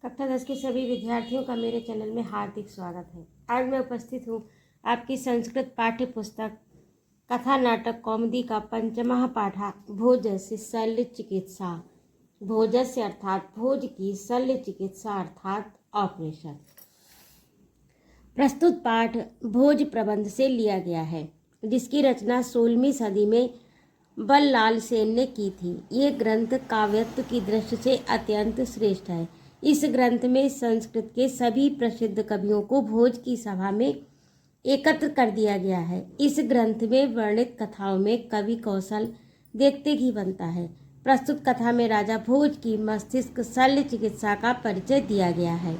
कक्षा 10 के सभी विद्यार्थियों का मेरे चैनल में हार्दिक स्वागत है। आज मैं उपस्थित हूँ आपकी संस्कृत पाठ्य पुस्तक कथा नाटक कौमुदी का पंचमः पाठा भोजस्य शल्य चिकित्सा। भोजस्य अर्थात भोज की, शल्य चिकित्सा अर्थात ऑपरेशन। प्रस्तुत पाठ भोज प्रबंध से लिया गया है, जिसकी रचना 16वीं सदी में बल्लाल सेन ने की थी। ये ग्रंथ काव्यत्व की दृष्टि से अत्यंत श्रेष्ठ है। इस ग्रंथ में संस्कृत के सभी प्रसिद्ध कवियों को भोज की सभा में एकत्र कर दिया गया है। इस ग्रंथ में वर्णित कथाओं में कवि कौशल देखते ही बनता है। प्रस्तुत कथा में राजा भोज की मस्तिष्क शल्य चिकित्सा का परिचय दिया गया है।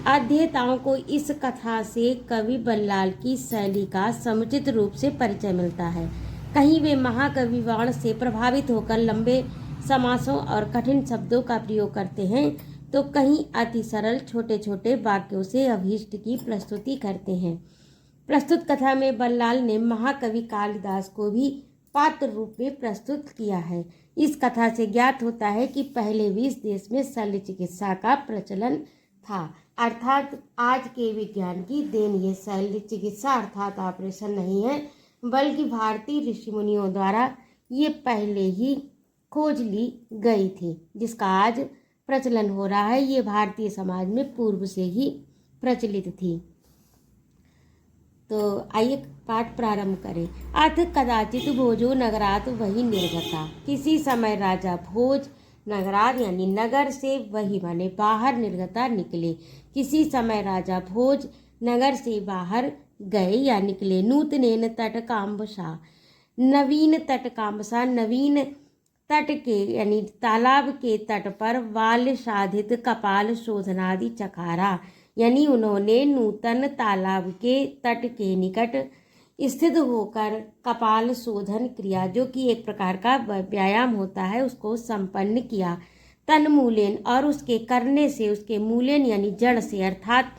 अध्येताओं को इस कथा से कवि बल्लाल की शैली का समुचित रूप से परिचय मिलता है। कहीं वे महाकवि वाण से प्रभावित होकर लंबे समासों और कठिन शब्दों का प्रयोग करते हैं, तो कहीं अति सरल छोटे छोटे वाक्यों से अभीष्ट की प्रस्तुति करते हैं। प्रस्तुत कथा में बल्लाल ने महाकवि कालिदास को भी पात्र रूप में प्रस्तुत किया है। इस कथा से ज्ञात होता है कि पहले भी इस देश में शल्य चिकित्सा का प्रचलन था, अर्थात आज के विज्ञान की देन ये शल्य चिकित्सा अर्थात ऑपरेशन नहीं है, बल्कि भारतीय ऋषि मुनियों द्वारा ये पहले ही खोज ली गई थी, जिसका आज प्रचलन हो रहा है। ये भारतीय समाज में पूर्व से ही प्रचलित थी। तो आइए पाठ प्रारंभ करें। अथ कदाचित भोजो नगरात वही निर्गता। किसी समय राजा भोज नगरात यानी नगर से वही माने बाहर निर्गता निकले। किसी समय राजा भोज नगर से बाहर गए या निकले। नूतनेन तटकाम्बसा, नवीन तटकाम्बसा, नवीन तट के यानी तालाब के तट पर वाल साधित कपाल शोधनादि चकारा, यानी उन्होंने नूतन तालाब के तट के निकट स्थित होकर कपाल शोधन क्रिया, जो कि एक प्रकार का व्यायाम होता है, उसको संपन्न किया। तन्मूलेन, और उसके करने से, उसके मूलेन यानी जड़ से अर्थात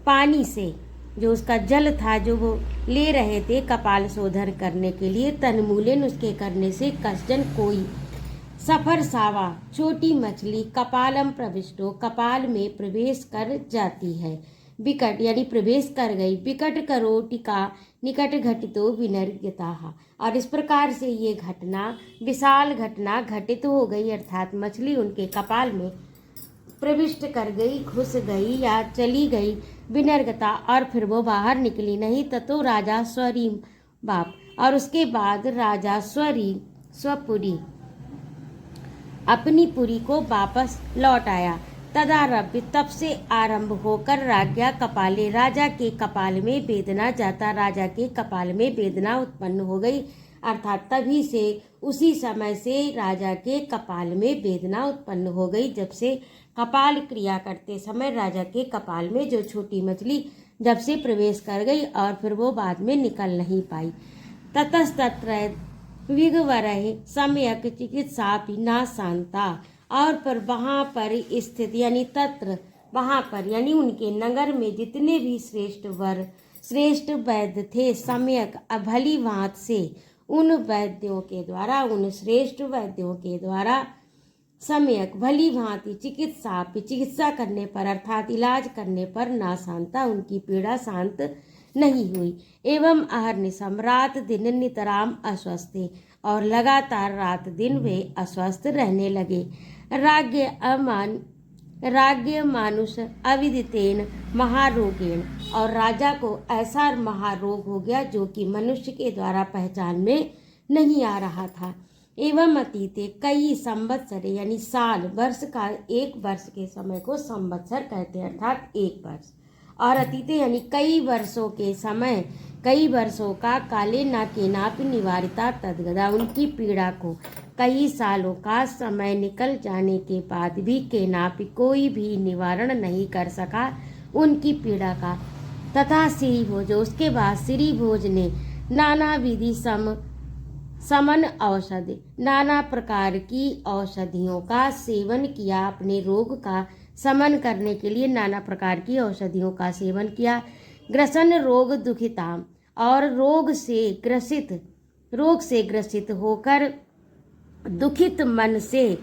पानी से, जो उसका जल था जो वो ले रहे थे कपाल शोधन करने के लिए, तन्मूलेन उसके करने से कश्चन कोई सफर सावा छोटी मछली कपालम प्रविष्टो कपाल में प्रवेश कर जाती है। विकट यानी प्रवेश कर गई। विकट करोटिका निकट घटितो विनर्गता, और इस प्रकार से ये घटना विशाल घटना घटित हो गई, अर्थात मछली उनके कपाल में प्रविष्ट कर गई, घुस गई या चली गई। विनर्गता, और फिर वो बाहर निकली नहीं। ततो राजा स्वरी बाप, और उसके बाद राजा स्वपुरी अपनी पुरी को वापस लौट आया। तदारभ्य, तब से आरंभ होकर राज्ञा कपाले, राजा के कपाल में वेदना जाता, राजा के कपाल में वेदना उत्पन्न हो गई, अर्थात तभी से उसी समय से राजा के कपाल में वेदना उत्पन्न हो गई, जब से कपाल क्रिया करते समय राजा के कपाल में जो छोटी मछली जब से प्रवेश कर गई और फिर वो बाद में निकल नहीं पाई। ततस्तत्र विगवरहि सम्यक चिकित्सापि न शांता, और पर वहाँ पर स्थित यानी तत्र वहाँ पर यानी उनके नगर में जितने भी श्रेष्ठ वैद्य थे, सम्यक भली भांत से उन वैद्यों के द्वारा, उन श्रेष्ठ वैद्यों के द्वारा सम्यक भली भांति चिकित्सा करने पर अर्थात इलाज करने पर ना शांता उनकी पीड़ा शांत नहीं हुई। एवं अहर्निशम रात दिन नितराम अस्वस्थ, और लगातार रात दिन वे अस्वस्थ रहने लगे। राज्ञ मानुष अविदितेन महारोगेण, और राजा को ऐसा महारोग हो गया जो कि मनुष्य के द्वारा पहचान में नहीं आ रहा था। एवं अतीते कई संवत्सर यानी साल, वर्ष का एक वर्ष के समय को संवत्सर कहते हैं, अर्थात एक वर्ष, और अतीते यानी कई वर्षों के समय, कई वर्षों का काले ना केनापि निवारिता तदगदा, उनकी पीड़ा को कई सालों का समय निकल जाने के बाद भी केनापि कोई भी निवारण नहीं कर सका उनकी पीड़ा का। तथा श्री भोज, उसके बाद श्री भोज ने नाना विधि समन औषधि, नाना प्रकार की औषधियों का सेवन किया, अपने रोग का समन करने के लिए नाना प्रकार की औषधियों का सेवन किया। ग्रसन रोग दुखिताम, और रोग से ग्रसित होकर दुखित मन से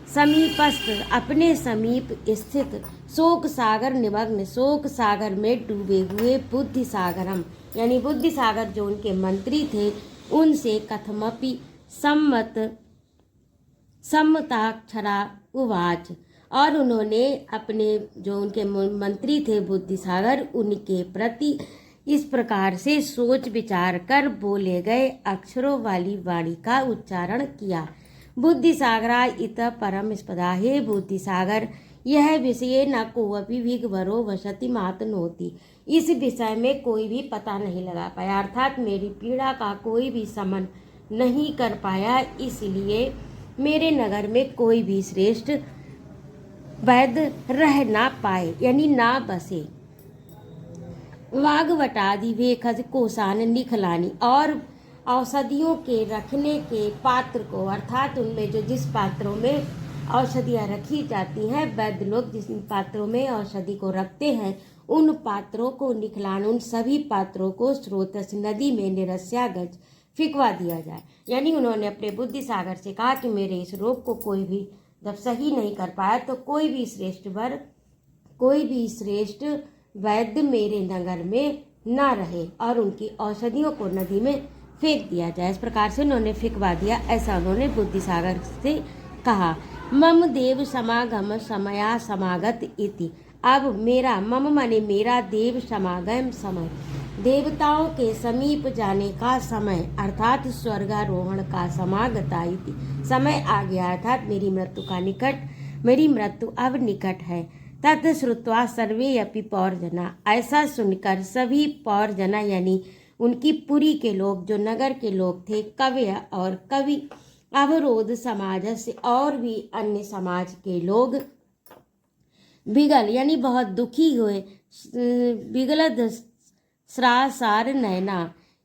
समीपस्थ अपने समीप स्थित शोक सागर निमग्न शोक सागर में डूबे हुए बुद्धि सागरम यानी बुद्धि सागर जो उनके मंत्री थे उनसे कथमपि सम्मताक्षरा उवाच। और उन्होंने अपने जो उनके मंत्री थे बुद्धि सागर उनके प्रति इस प्रकार से सोच विचार कर बोले गए अक्षरों वाली वाणी का उच्चारण किया। बुद्धि सागरा इत परम स्पदा हे बुद्धि सागर यह विषय न कोऽपि विग्वरो वसति मातनोति। इस विषय में कोई भी पता नहीं लगा पाया अर्थात मेरी पीड़ा का कोई भी समन नहीं कर पाया, इसलिए मेरे नगर में कोई भी श्रेष्ठ वैद्य रह ना पाए यानी ना बसे। वाग्वटादि भेखज कोसान निखलानी और औषधियों के रखने के पात्र को अर्थात उनमें जो जिस पात्रों में औषधियाँ रखी जाती हैं वैद्य लोग जिस पात्रों में औषधि को रखते हैं उन पात्रों को निखलान उन सभी पात्रों को स्रोतस नदी में निरस्यागज फिकवा दिया जाए। यानी उन्होंने अपने बुद्धि सागर से कहा कि मेरे इस रोग को कोई भी जब सही नहीं कर पाया तो कोई भी श्रेष्ठ वैद्य मेरे नगर में ना रहे और उनकी औषधियों को नदी में फेंक दिया जाए। इस प्रकार से उन्होंने फिकवा दिया, ऐसा उन्होंने बुद्धि सागर से कहा। मम देव समागम समया समागत इति। अब मेरा मम माने मेरा देव समागम समय देवताओं के समीप जाने का समय अर्थात स्वर्गारोहण का समागता इति समय आ गया अर्थात मेरी मृत्यु अब निकट है। तत् श्रुत्वा सर्वे अपि पौरजना ऐसा सुनकर सभी पौरजना यानी उनकी पुरी के लोग जो नगर के लोग थे कव्य और कवि अवरोध समाज से और भी अन्य समाज के लोग बिगल यानी बहुत दुखी हुए बिगलद स्रासार नयना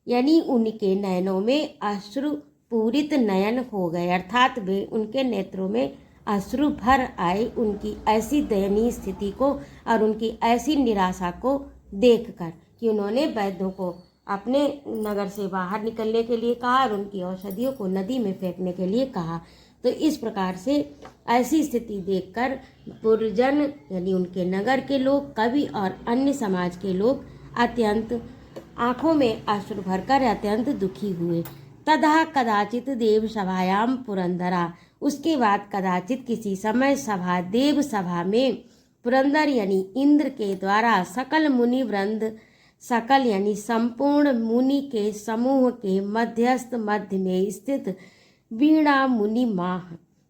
यानी उनके नयनों में अश्रु पूरित नयन हो गए अर्थात वे उनके नेत्रों में अश्रु भर आए उनकी ऐसी दयनीय स्थिति को और उनकी ऐसी निराशा को देखकर कि उन्होंने वैद्यों को अपने नगर से बाहर निकलने के लिए कहा और उनकी औषधियों को नदी में फेंकने के लिए कहा। तो इस प्रकार से ऐसी स्थिति देखकर पुरजन यानी उनके नगर के लोग कवि और अन्य समाज के लोग अत्यंत आंखों में अश्रु भरकर अत्यंत दुखी हुए। तदा कदाचित देव सभायाम पुरंदरा उसके बाद कदाचित किसी समय देव सभा में पुरंदर यानी इंद्र के द्वारा सकल मुनि वृंद सकल यानी संपूर्ण मुनि के समूह के मध्यस्थ मध्य में स्थित वीणा मुनि माह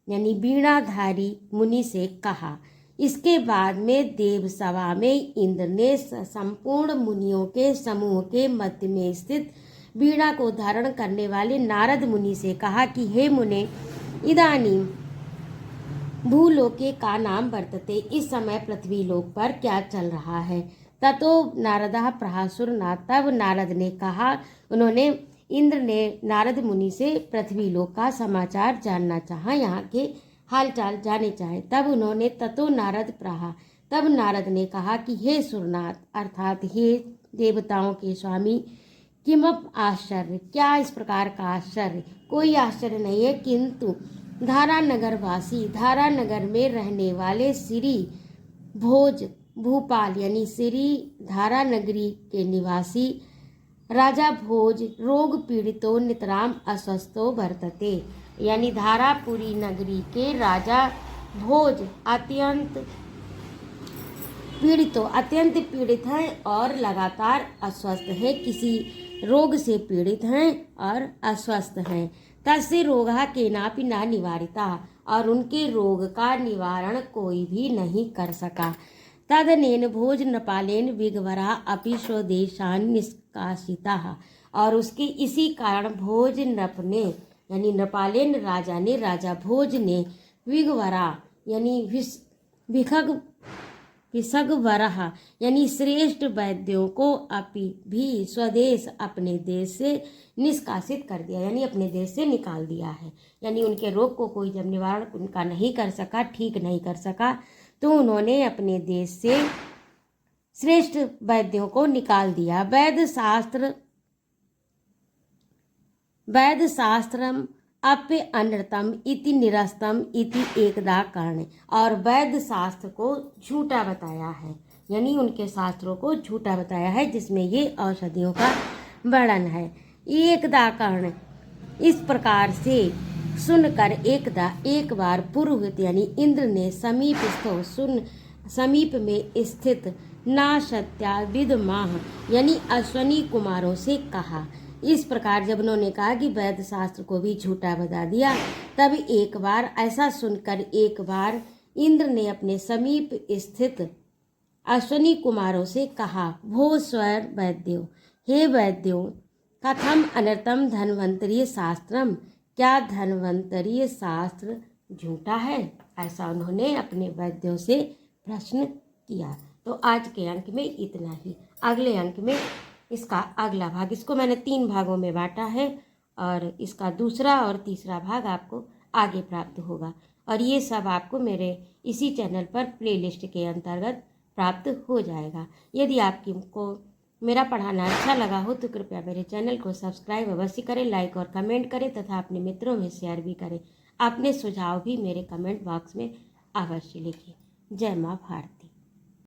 यानी वीणाधारी मुनि से कहा। इसके बाद में देव सभा में इंद्र ने संपूर्ण मुनियों के समूह के मध्य में स्थित वीणा को धारण करने वाले नारद मुनि से कहा कि हे मुने इदानीं भूलोके का नाम वर्तते इस समय पृथ्वी लोक पर क्या चल रहा है। ततो नारदः प्रहासुरना तब नारद ने कहा उन्होंने इंद्र ने नारद मुनि से पृथ्वी लोक का समाचार जानना चाहा यहाँ के हालचाल जाने चाहे। तब उन्होंने ततो नारद प्रहा तब नारद ने कहा कि हे सुरनाथ अर्थात हे देवताओं के स्वामी किमप आश्चर्य क्या इस प्रकार का आश्चर्य कोई आश्चर्य नहीं है किंतु धारानगर वासी धारानगर में रहने वाले श्री भोज भूपाल यानी श्री धारा नगरी के निवासी राजा भोज रोग पीड़ितो नितराम अस्वस्थो वर्तते यानी धारापुरी नगरी के राजा भोज अत्यंत पीड़ित हैं और लगातार अस्वस्थ हैं किसी रोग से पीड़ित हैं और अस्वस्थ हैं। तस्य रोगा केनापि न निवारिता और उनके रोग का निवारण कोई भी नहीं कर सका। तदनेन भोज नपालेन विगवरा अपि स्वदेशान निष्कासिता और उसके इसी कारण भोज नप ने यानी नपालेन राजा ने राजा भोज ने विगवरा यानी विसगवरह यानी श्रेष्ठ वैद्यों को अपि भी स्वदेश अपने देश से निष्कासित कर दिया यानी अपने देश से निकाल दिया है। यानी उनके रोग को कोई जब निवारण उनका नहीं कर सका ठीक नहीं कर सका तो उन्होंने अपने देश से श्रेष्ठ वैद्यों को निकाल दिया। वैद्य शास्त्रम अप्य अनृतम इति निरस्तम इति एकदा कारण, और वैद्य शास्त्र को झूठा बताया है, यानी उनके शास्त्रों को झूठा बताया है जिसमें ये औषधियों का वर्णन है। एकदा कारण, इस प्रकार से सुनकर एकदा एक बार पुरोहित यानी इंद्र ने समीप में स्थित नाशत्याविद माह यानी अश्वनी कुमारों से कहा। इस प्रकार जब उन्होंने कहा कि वैद्य शास्त्र को भी झूठा बता दिया, तब एक बार ऐसा सुनकर एक बार इंद्र ने अपने समीप स्थित अश्वनी कुमारों से कहा, भो स्वर वैद्यो, हे वैद्यो, कथम अनर्थम धन्वंतरीय शास्त्रम, क्या धन्वंतरीय शास्त्र झूठा है? ऐसा उन्होंने अपने वैद्यों से प्रश्न किया। तो आज के अंक में इतना ही। अगले अंक में इसका अगला भाग, इसको मैंने 3 भागों में बांटा है और इसका दूसरा और तीसरा भाग आपको आगे प्राप्त होगा, और ये सब आपको मेरे इसी चैनल पर प्लेलिस्ट के अंतर्गत प्राप्त हो जाएगा। यदि आपको मेरा पढ़ाना अच्छा लगा हो तो कृपया मेरे चैनल को सब्सक्राइब अवश्य करें, लाइक और कमेंट करें तथा अपने मित्रों में शेयर भी करें। अपने सुझाव भी मेरे कमेंट बॉक्स में अवश्य लिखें। जय माँ भारती।